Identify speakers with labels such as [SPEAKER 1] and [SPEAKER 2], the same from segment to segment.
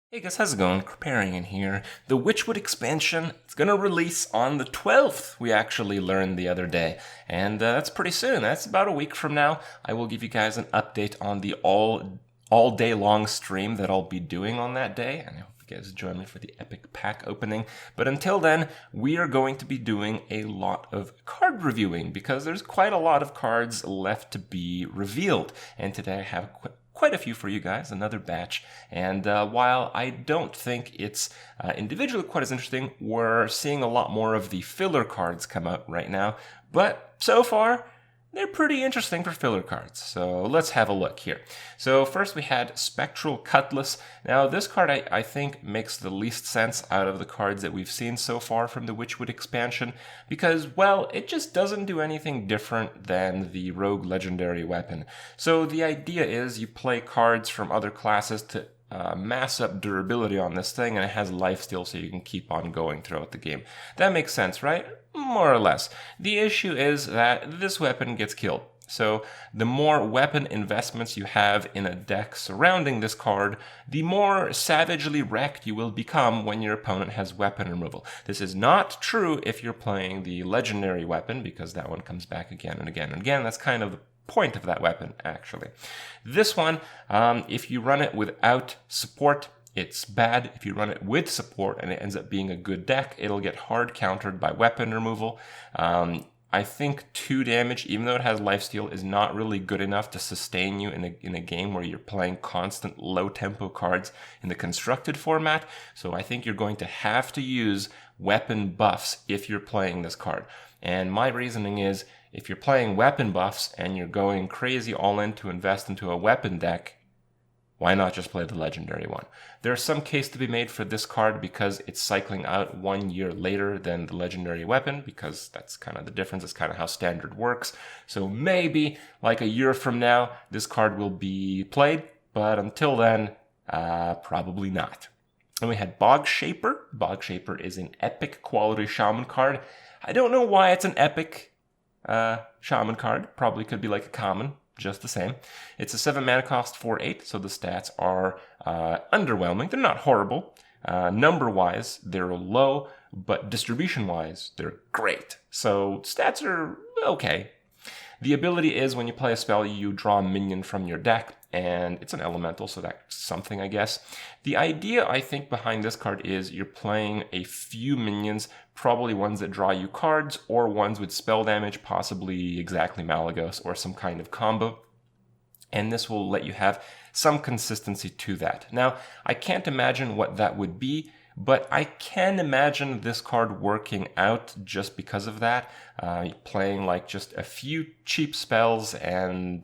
[SPEAKER 1] Hey guys, how's it going? Kripparrian here. The Witchwood expansion is going to release on the 12th, we actually learned the other day. And that's pretty soon. That's about a week from now. I will give you guys an update on the all day long stream that I'll be doing on that day. And I hope you guys join me for the epic pack opening. But until then, we are going to be doing a lot of card reviewing because there's quite a lot of cards left to be revealed. And today I have quite a few for you guys, another batch. And while I don't think it's individually quite as interesting, we're seeing a lot more of the filler cards come out right now. But so far, they're pretty interesting for filler cards. So let's have a look here. So first we had Spectral Cutlass. Now this card I think makes the least sense out of the cards that we've seen so far from the Witchwood expansion because, well, it just doesn't do anything different than the Rogue Legendary Weapon. So the idea is you play cards from other classes to mass up durability on this thing, and it has lifesteal so you can keep on going throughout the game. That makes sense, right? More or less. The issue is that this weapon gets killed. So the more weapon investments you have in a deck surrounding this card, the more savagely wrecked you will become when your opponent has weapon removal. This is not true if you're playing the legendary weapon, because that one comes back again and again and again. That's kind of the point of that weapon, actually. This one, if you run it without support, it's bad. If you run it with support and it ends up being a good deck, it'll get hard countered by weapon removal. I think 2 damage, even though it has lifesteal, is not really good enough to sustain you in a game where you're playing constant low tempo cards in the constructed format. So I think you're going to have to use weapon buffs if you're playing this card. And my reasoning is, if you're playing weapon buffs and you're going crazy all in to invest into a weapon deck, why not just play the legendary one? There's some case to be made for this card because it's cycling out 1 year later than the legendary weapon, because that's kind of the difference. It's kind of how standard works. So maybe like a year from now, this card will be played, but until then, probably not. And we had Bogshaper. Bogshaper is an epic quality shaman card. I don't know why it's an epic shaman card. Probably could be like a common, just the same. It's a 7 mana cost, 4/8, so the stats are underwhelming. They're not horrible. Number-wise, they're low, but distribution-wise, they're great. So stats are okay. The ability is when you play a spell, you draw a minion from your deck, and it's an elemental, so that's something, I guess. The idea, I think, behind this card is you're playing a few minions, probably ones that draw you cards, or ones with spell damage, possibly exactly Malagos, or some kind of combo. And this will let you have some consistency to that. Now, I can't imagine what that would be, but I can imagine this card working out just because of that. Playing like just a few cheap spells and,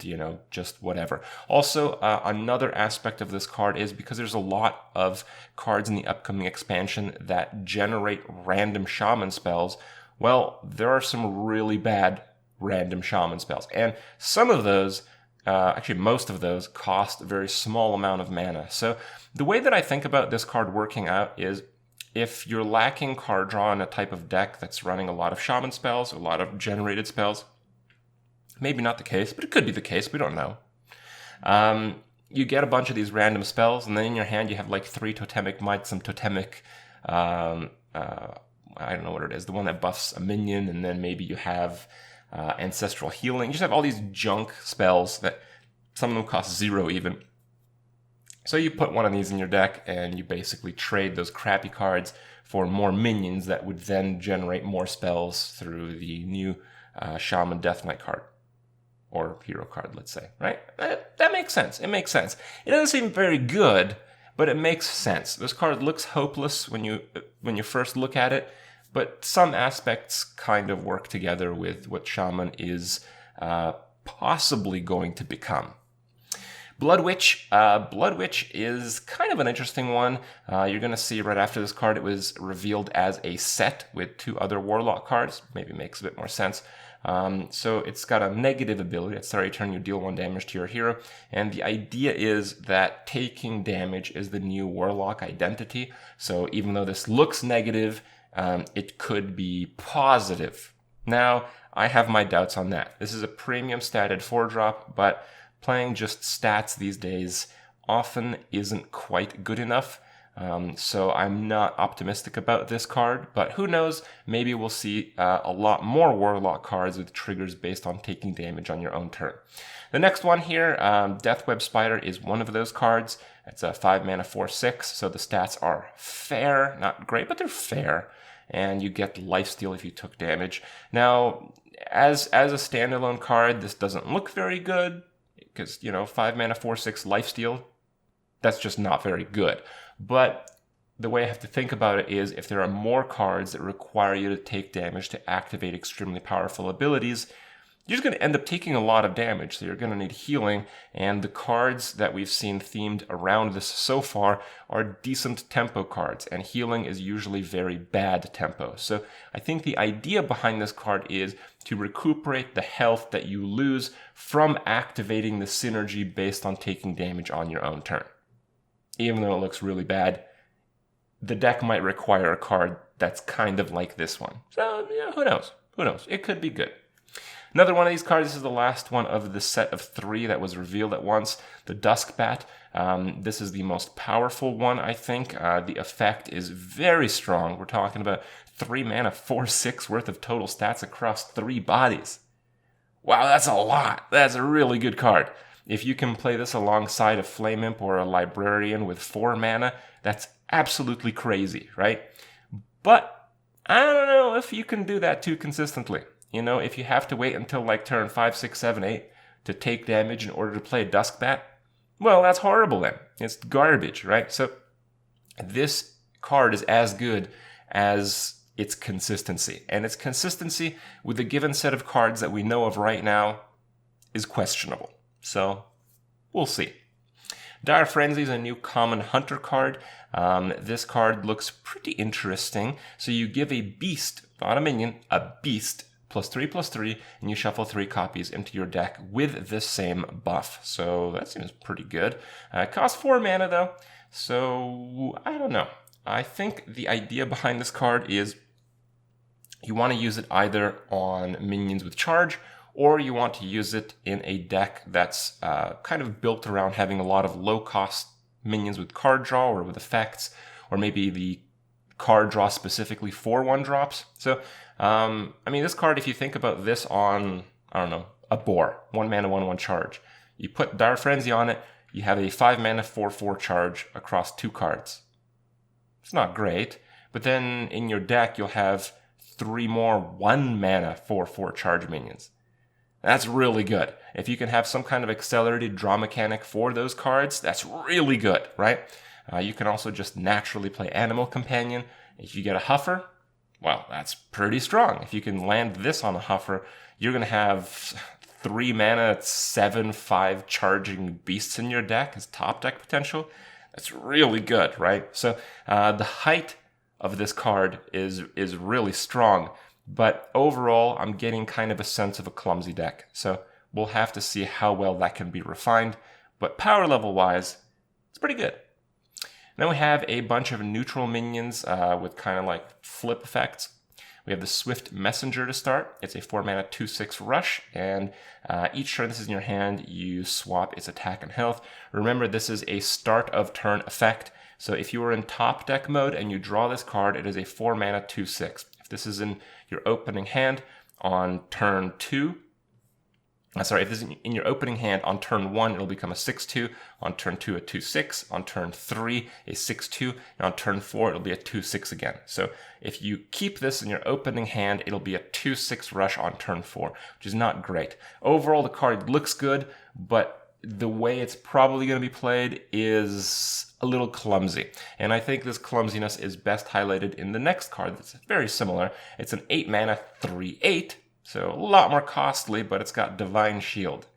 [SPEAKER 1] just whatever. Also, another aspect of this card is because there's a lot of cards in the upcoming expansion that generate random shaman spells. Well, there are some really bad random shaman spells. And some of those, actually most of those, cost a very small amount of mana. So the way that I think about this card working out is if you're lacking card draw in a type of deck that's running a lot of shaman spells, a lot of generated spells, maybe not the case, but it could be the case, we don't know. You get a bunch of these random spells, and then in your hand you have like 3 Totemic Might, some Totemic, I don't know what it is, the one that buffs a minion, and then maybe you have Ancestral Healing. You just have all these junk spells that some of them cost 0 even. So you put one of these in your deck and you basically trade those crappy cards for more minions that would then generate more spells through the new Shaman Death Knight card. Or hero card, let's say, right? That makes sense. It makes sense. It doesn't seem very good, but it makes sense. This card looks hopeless when you first look at it, but some aspects kind of work together with what Shaman is possibly going to become. Blood Witch. Blood Witch is kind of an interesting one. You're going to see right after this card, it was revealed as a set with 2 other Warlock cards. Maybe makes a bit more sense. So it's got a negative ability. At start of your turn, you deal 1 damage to your hero. And the idea is that taking damage is the new Warlock identity. So even though this looks negative, it could be positive. Now, I have my doubts on that. This is a premium statted 4-drop, but playing just stats these days often isn't quite good enough. So I'm not optimistic about this card, but who knows, maybe we'll see a lot more Warlock cards with triggers based on taking damage on your own turn. The next one here, Deathweb Spider, is one of those cards. It's a 5 mana 4/6, so the stats are fair, not great, but they're fair. And you get lifesteal if you took damage. Now, as a standalone card, this doesn't look very good, because, 5 mana 4/6 lifesteal, that's just not very good. But the way I have to think about it is if there are more cards that require you to take damage to activate extremely powerful abilities, you're just going to end up taking a lot of damage, so you're going to need healing, and the cards that we've seen themed around this so far are decent tempo cards, and healing is usually very bad tempo. So I think the idea behind this card is to recuperate the health that you lose from activating the synergy based on taking damage on your own turn. Even though it looks really bad, the deck might require a card that's kind of like this one. So, who knows? Who knows? It could be good. Another one of these cards, this is the last one of the set of 3 that was revealed at once, the Duskbat. This is the most powerful one, I think. The effect is very strong. We're talking about 3 mana, 4/6 worth of total stats across 3 bodies. Wow, that's a lot. That's a really good card. If you can play this alongside a Flame Imp or a Librarian with 4 mana, that's absolutely crazy, right? But I don't know if you can do that too consistently. If you have to wait until like turn 5, 6, 7, 8 to take damage in order to play a Duskbat, well, that's horrible then. It's garbage, right? So this card is as good as its consistency. And its consistency with the given set of cards that we know of right now is questionable. So we'll see. Dire Frenzy is a new common hunter card. This card looks pretty interesting. So you give a beast, not a minion, a beast, +3/+3, and you shuffle 3 copies into your deck with this same buff. So that seems pretty good. It costs 4 mana though, so I don't know. I think the idea behind this card is you want to use it either on minions with charge, or you want to use it in a deck that's kind of built around having a lot of low-cost minions with card draw or with effects, or maybe the card draw specifically for 1-drops. So, this card, if you think about this on, a boar, 1 mana, 1/1 charge. You put Dire Frenzy on it, you have a 5 mana, 4/4 charge across 2 cards. It's not great, but then in your deck, you'll have 3 more 1 mana, 4/4 charge minions. That's really good. If you can have some kind of accelerated draw mechanic for those cards, that's really good, right? You can also just naturally play Animal Companion. If you get a Huffer, well, that's pretty strong. If you can land this on a Huffer, you're going to have 3 mana, 7/5 charging beasts in your deck as top deck potential. That's really good, right? So the height of this card is really strong, but overall, I'm getting kind of a sense of a clumsy deck. So we'll have to see how well that can be refined, but power level wise, it's pretty good. Then we have a bunch of neutral minions with kind of like flip effects. We have the Swift Messenger to start. It's a 4 mana 2/6 rush, and each turn this is in your hand, you swap its attack and health. Remember, this is a start of turn effect. So if you were in top deck mode and you draw this card, it is a 4 mana 2/6. If this is in your opening hand on turn 2, if this is in your opening hand on turn 1, it'll become a 6/2. On turn 2, a 2/6. On turn 3, a 6/2. And on turn 4, it'll be a 2/6 again. So if you keep this in your opening hand, it'll be a 2/6 rush on turn 4, which is not great. Overall, the card looks good, but the way it's probably going to be played is a little clumsy. And I think this clumsiness is best highlighted in the next card that's very similar. It's an 8 mana 3/8. So a lot more costly, but it's got Divine Shield.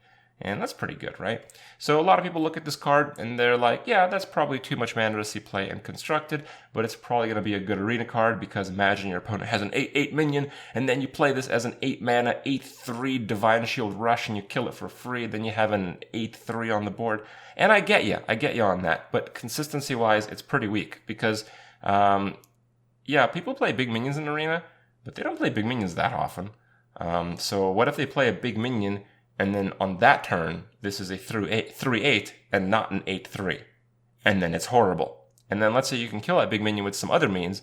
[SPEAKER 1] And that's pretty good, right? So a lot of people look at this card and they're like, yeah, that's probably too much mana to see play in Constructed, but it's probably going to be a good arena card because imagine your opponent has an 8/8 minion, and then you play this as an 8 mana 8/3 Divine Shield Rush and you kill it for free, then you have an 8/3 on the board. And I get you on that, but consistency-wise, it's pretty weak because, people play big minions in arena, but they don't play big minions that often. So what if they play a big minion, and then on that turn, this is a 3/8 and not an 8/3, and then it's horrible. And then let's say you can kill that big minion with some other means,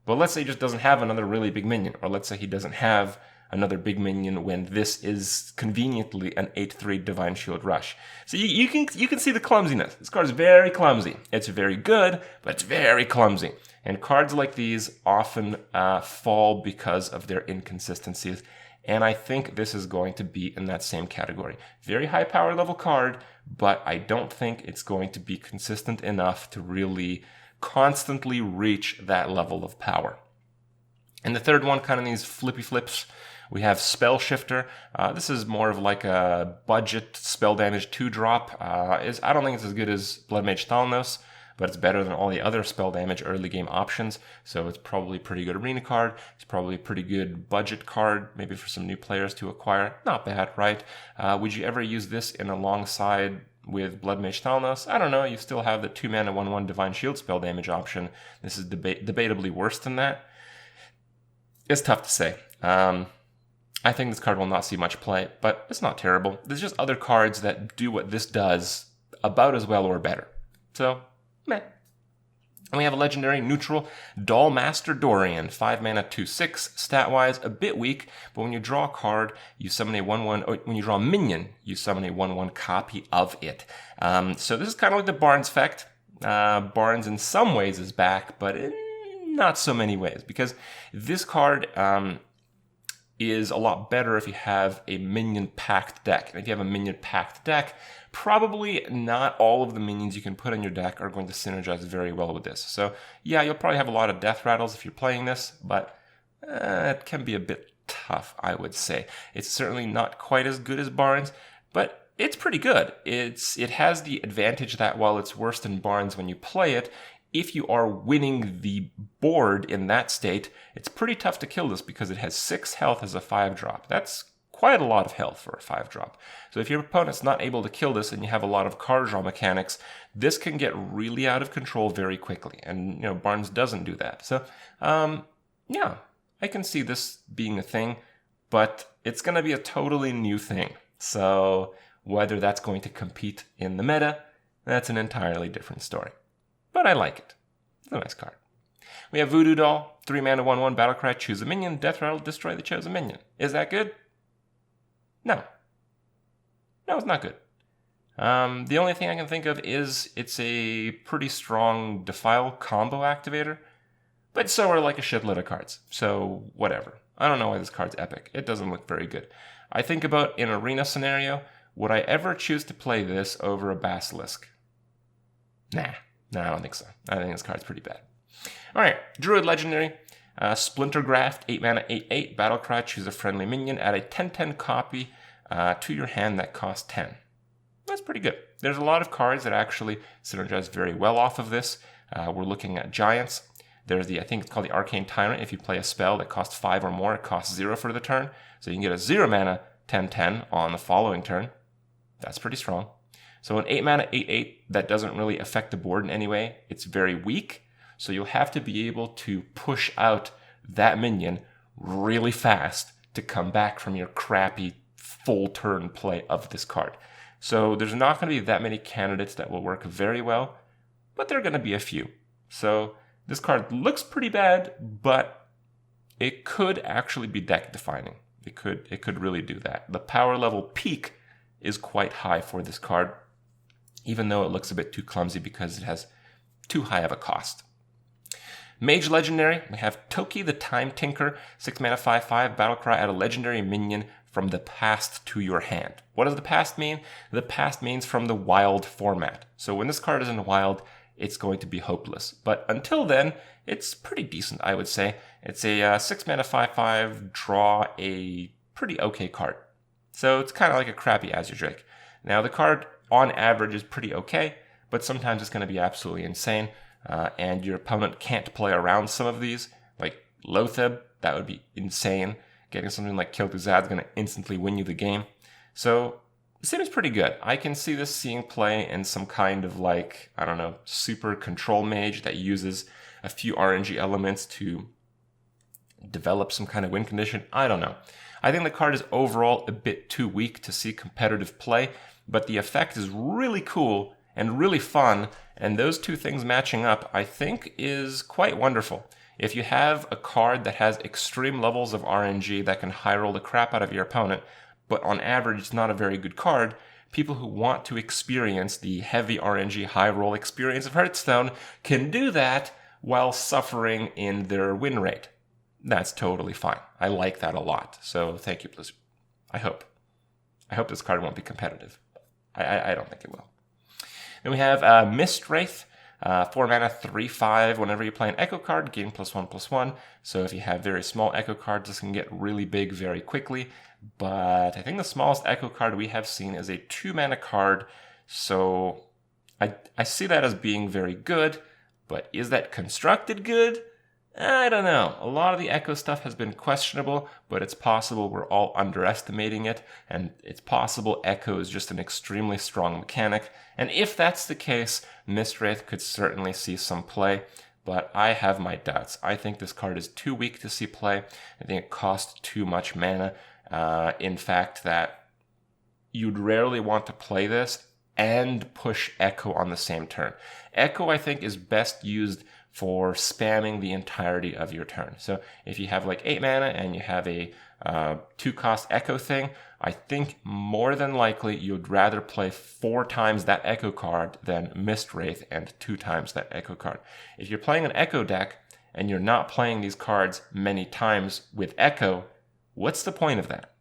[SPEAKER 1] but let's say he just doesn't have another really big minion, or let's say he doesn't have another big minion when this is conveniently an 8/3 Divine Shield Rush. So you can see the clumsiness. This card is very clumsy. It's very good, but it's very clumsy. And cards like these often fall because of their inconsistencies. And I think this is going to be in that same category. Very high power level card, but I don't think it's going to be consistent enough to really constantly reach that level of power. And the third one, kind of these flippy flips, we have Spell Shifter. This is more of like a budget spell damage 2-drop. I don't think it's as good as Blood Mage Thalnos, but it's better than all the other spell damage early game options. So it's probably a pretty good arena card. It's probably a pretty good budget card, maybe for some new players to acquire. Not bad, right? Would you ever use this in alongside with Blood Mage Thalnos? I don't know. You still have the 2-mana 1/1 Divine Shield spell damage option. This is debatably worse than that. It's tough to say. I think this card will not see much play, but it's not terrible. There's just other cards that do what this does about as well or better. So, meh. And we have a legendary neutral Dollmaster Dorian, 5-mana 2/6, stat-wise a bit weak, but when you draw a card, you summon a 1/1, or when you draw a minion, you summon a 1/1 copy of it. So this is kind of like the Barnes effect. Barnes in some ways is back, but in not so many ways, because this card is a lot better if you have a minion-packed deck. And if you have a minion-packed deck, probably not all of the minions you can put in your deck are going to synergize very well with this. So yeah, you'll probably have a lot of death rattles if you're playing this, but it can be a bit tough, I would say. It's certainly not quite as good as Barnes, but it's pretty good. It has the advantage that while it's worse than Barnes when you play it, if you are winning the board in that state, it's pretty tough to kill this because it has 6 health as a 5-drop. That's quite a lot of health for a 5-drop. So if your opponent's not able to kill this and you have a lot of card draw mechanics, this can get really out of control very quickly. And, Barnes doesn't do that. So, yeah, I can see this being a thing, but it's going to be a totally new thing. So whether that's going to compete in the meta, that's an entirely different story. But I like it. It's a nice card. We have Voodoo Doll, 3-mana 1/1 battlecry, choose a minion, death rattle, destroy the chosen minion. Is that good? No. No, it's not good. The only thing I can think of is it's a pretty strong Defile combo activator, but so are like a shitload of cards. So whatever. I don't know why this card's epic. It doesn't look very good. I think about in arena scenario, would I ever choose to play this over a Basilisk? Nah. No, I don't think so. I think this card's pretty bad. All right, Druid Legendary, Splintergraft, 8-mana 8/8, battlecry, choose a friendly minion, add a 10/10 copy to your hand that costs 10. That's pretty good. There's a lot of cards that actually synergize very well off of this. We're looking at Giants. There's I think it's called the Arcane Tyrant. If you play a spell that costs 5 or more, it costs 0 for the turn. So you can get a 0-mana 10/10 on the following turn. That's pretty strong. So an 8-mana 8/8 that doesn't really affect the board in any way. It's very weak, so you'll have to be able to push out that minion really fast to come back from your crappy full turn play of this card. So there's not going to be that many candidates that will work very well, but there are going to be a few. So this card looks pretty bad, but it could actually be deck defining. It could really do that. The power level peak is quite high for this card, even though it looks a bit too clumsy because it has too high of a cost. Mage Legendary, we have Toki the Time-Tinker, 6-mana 5/5, battlecry, add a legendary minion from the past to your hand. What does the past mean? The past means from the wild format. So when this card is in wild, it's going to be hopeless. But until then, it's pretty decent, I would say. It's a 6-mana 5/5, draw a pretty okay card. So it's kind of like a crappy Azure Drake. Now the card on average is pretty okay, but sometimes it's going to be absolutely insane, and your opponent can't play around some of these, like Lotheb. That would be insane. Getting something like Kil'Thuzad is going to instantly win you the game. So it seems pretty good. I can see this seeing play in some kind of super control mage that uses a few RNG elements to develop some kind of win condition. I don't know. I think the card is overall a bit too weak to see competitive play, but the effect is really cool, and really fun. And those two things matching up, I think, is quite wonderful. If you have a card that has extreme levels of RNG that can high roll the crap out of your opponent, but on average it's not a very good card, people who want to experience the heavy RNG high roll experience of Hearthstone can do that while suffering in their win rate. That's totally fine. I like that a lot. So thank you, Blizzard. I hope this card won't be competitive. I don't think it will. Then we have Mist Wraith. 4 mana, 3/5. Whenever you play an Echo card, gain +1/+1. So if you have very small Echo cards, this can get really big very quickly. But I think the smallest Echo card we have seen is a 2 mana card. So I see that as being very good. But is that constructed good? I don't know. A lot of the Echo stuff has been questionable, but it's possible we're all underestimating it, and it's possible Echo is just an extremely strong mechanic. And if that's the case, Mistwraith could certainly see some play, but I have my doubts. I think this card is too weak to see play. I think it costs too much mana. In fact, that you'd rarely want to play this and push Echo on the same turn. Echo, I think, is best used for spamming the entirety of your turn. So if you have like 8 mana and you have a 2-cost Echo thing, I think more than likely you'd rather play 4 times that Echo card than Mistwraith and 2 times that Echo card. If you're playing an Echo deck and you're not playing these cards many times with Echo, what's the point of that?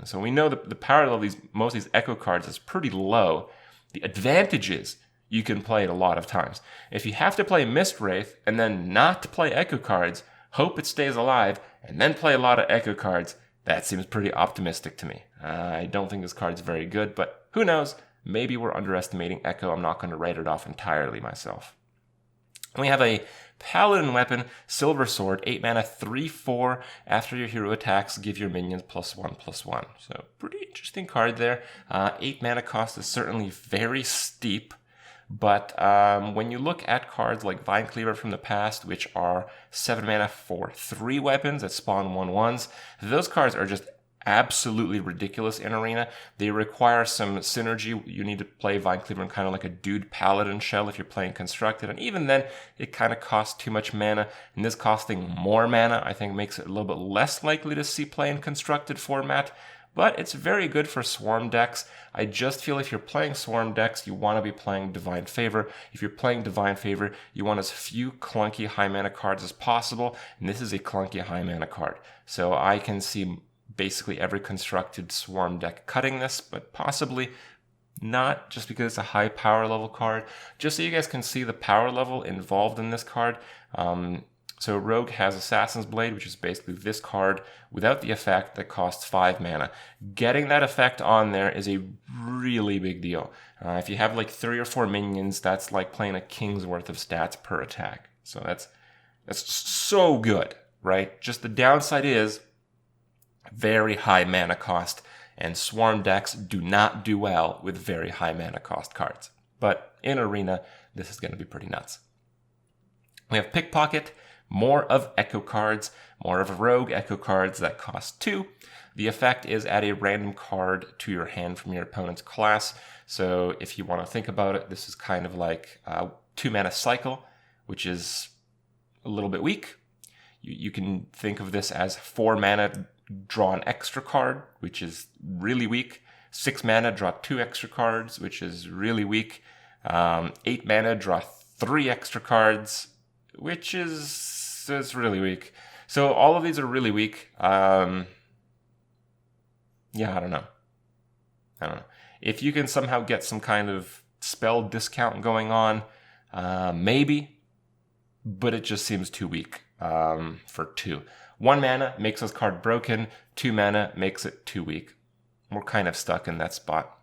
[SPEAKER 1] So we know that the power level of most of these Echo cards is pretty low. The advantage is you can play it a lot of times. If you have to play Mistwraith and then not play Echo cards, hope it stays alive, and then play a lot of Echo cards, that seems pretty optimistic to me. I don't think this card's very good, but who knows? Maybe we're underestimating Echo. I'm not going to write it off entirely myself. We have a Paladin weapon, Silver Sword, 8 mana, 3/4. After your hero attacks, give your minions +1/+1. So pretty interesting card there. 8 mana cost is certainly very steep. But when you look at cards like Vine Cleaver from the past, which are 7 mana for 3 weapons that spawn 1/1s, those cards are just absolutely ridiculous in Arena. They require some synergy. You need to play Vine Cleaver in kind of like a dude Paladin shell if you're playing Constructed. And even then, it kind of costs too much mana. And this costing more mana, I think, makes it a little bit less likely to see play in Constructed format. But it's very good for Swarm decks. I just feel if you're playing Swarm decks, you want to be playing Divine Favor. If you're playing Divine Favor, you want as few clunky high mana cards as possible. And this is a clunky high mana card. So I can see basically every constructed Swarm deck cutting this, but possibly not, just because it's a high power level card. Just so you guys can see the power level involved in this card. So Rogue has Assassin's Blade, which is basically this card without the effect that costs 5 mana. Getting that effect on there is a really big deal. If you have like 3 or 4 minions, that's like playing a king's worth of stats per attack. So that's so good, right? Just the downside is very high mana cost, and Swarm decks do not do well with very high mana cost cards. But in Arena, this is going to be pretty nuts. We have Pickpocket. More of Echo cards, more of Rogue Echo cards that cost 2. The effect is add a random card to your hand from your opponent's class. So if you want to think about it, this is kind of like 2 mana cycle, which is a little bit weak. You can think of this as 4 mana, draw an extra card, which is really weak. 6 mana, draw 2 extra cards, which is really weak. 8 mana, draw 3 extra cards, which is really weak. So all of these are really weak. Yeah, I don't know. If you can somehow get some kind of spell discount going on, maybe, but it just seems too weak for 2. 1 mana makes this card broken. 2 mana makes it too weak. We're kind of stuck in that spot.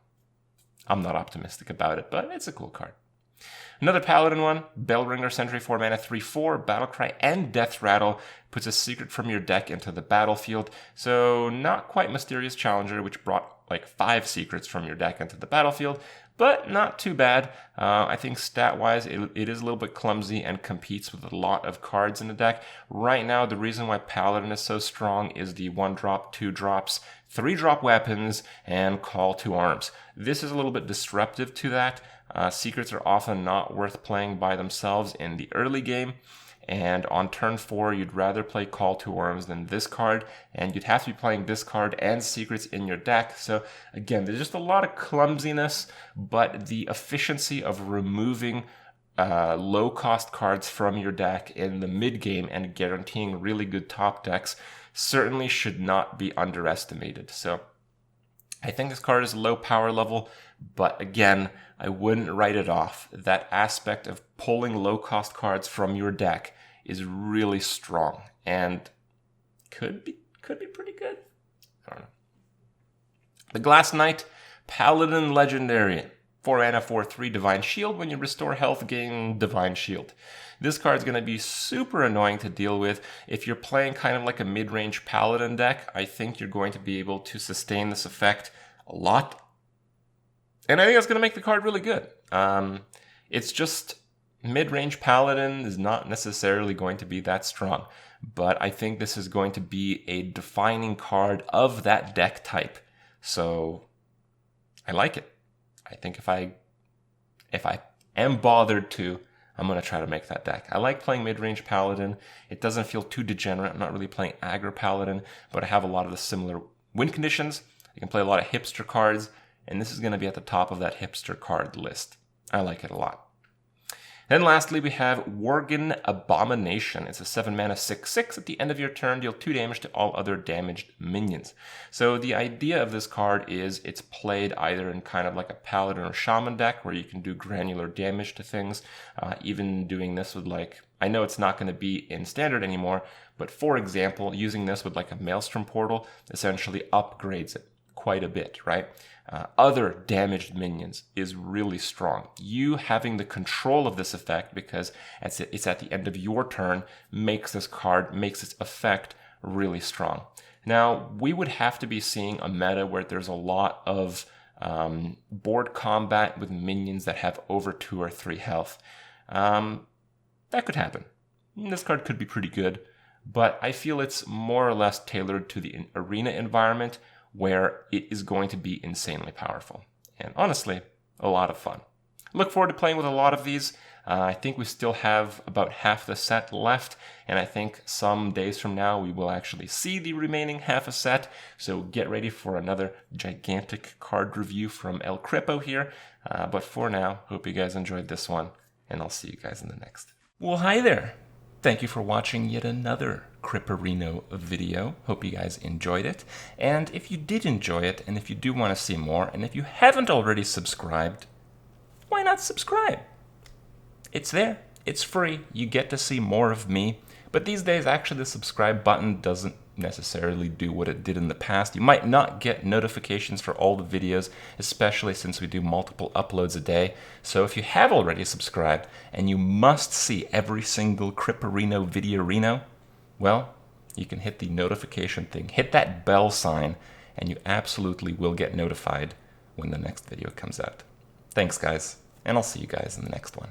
[SPEAKER 1] I'm not optimistic about it, but it's a cool card. Another Paladin one, Bellringer Sentry, 4 mana, 3/4, Battlecry and Death Rattle, puts a secret from your deck into the battlefield. So not quite Mysterious Challenger, which brought like 5 secrets from your deck into the battlefield, but not too bad. I think stat-wise, it is a little bit clumsy and competes with a lot of cards in the deck. Right now, the reason why Paladin is so strong is the 1-drop, 2-drops, 3-drop weapons, and call to arms. This is a little bit disruptive to that. Secrets are often not worth playing by themselves in the early game. And on turn 4, you'd rather play Call to Worms than this card, and you'd have to be playing this card and Secrets in your deck. So again, there's just a lot of clumsiness, but the efficiency of removing low-cost cards from your deck in the mid-game and guaranteeing really good top decks certainly should not be underestimated. So I think this card is a low power level, but again, I wouldn't write it off. That aspect of pulling low-cost cards from your deck is really strong and could be pretty good. I don't know. The Glass Knight, Paladin Legendary. 4 mana, 4/3 Divine Shield. When you restore health, gain Divine Shield. This card's going to be super annoying to deal with. If you're playing kind of like a mid-range Paladin deck, I think you're going to be able to sustain this effect a lot. And I think that's going to make the card really good. It's just mid-range Paladin is not necessarily going to be that strong. But I think this is going to be a defining card of that deck type. So I like it. I think if I am bothered to, I'm going to try to make that deck. I like playing mid-range Paladin. It doesn't feel too degenerate. I'm not really playing aggro Paladin, but I have a lot of the similar win conditions. I can play a lot of hipster cards, and this is going to be at the top of that hipster card list. I like it a lot. Then lastly, we have Worgen Abomination. It's a 7 mana 6/6. At the end of your turn, deal 2 damage to all other damaged minions. So the idea of this card is it's played either in kind of like a Paladin or Shaman deck where you can do granular damage to things. Even doing this with like, I know it's not going to be in Standard anymore, but for example, using this with like a Maelstrom Portal essentially upgrades it quite a bit, right? Other damaged minions is really strong. You having the control of this effect, because it's at the end of your turn, makes this effect really strong. Now, we would have to be seeing a meta where there's a lot of board combat with minions that have over 2 or 3 health. That could happen. This card could be pretty good, but I feel it's more or less tailored to the arena environment, where it is going to be insanely powerful. And honestly, a lot of fun. Look forward to playing with a lot of these. I think we still have about half the set left, and I think some days from now we will actually see the remaining half a set, so get ready for another gigantic card review from El Krippo here. But for now, hope you guys enjoyed this one, and I'll see you guys in the next. Well, hi there! Thank you for watching yet another Kripparrian video. Hope you guys enjoyed it. And if you did enjoy it, and if you do want to see more, and if you haven't already subscribed, why not subscribe? It's there. It's free. You get to see more of me. But these days, actually, the subscribe button doesn't necessarily do what it did in the past. You might not get notifications for all the videos, especially since we do multiple uploads a day. So if you have already subscribed and you must see every single Kripparrian video, well, you can hit the notification thing, hit that bell sign, and you absolutely will get notified when the next video comes out. Thanks, guys, and I'll see you guys in the next one.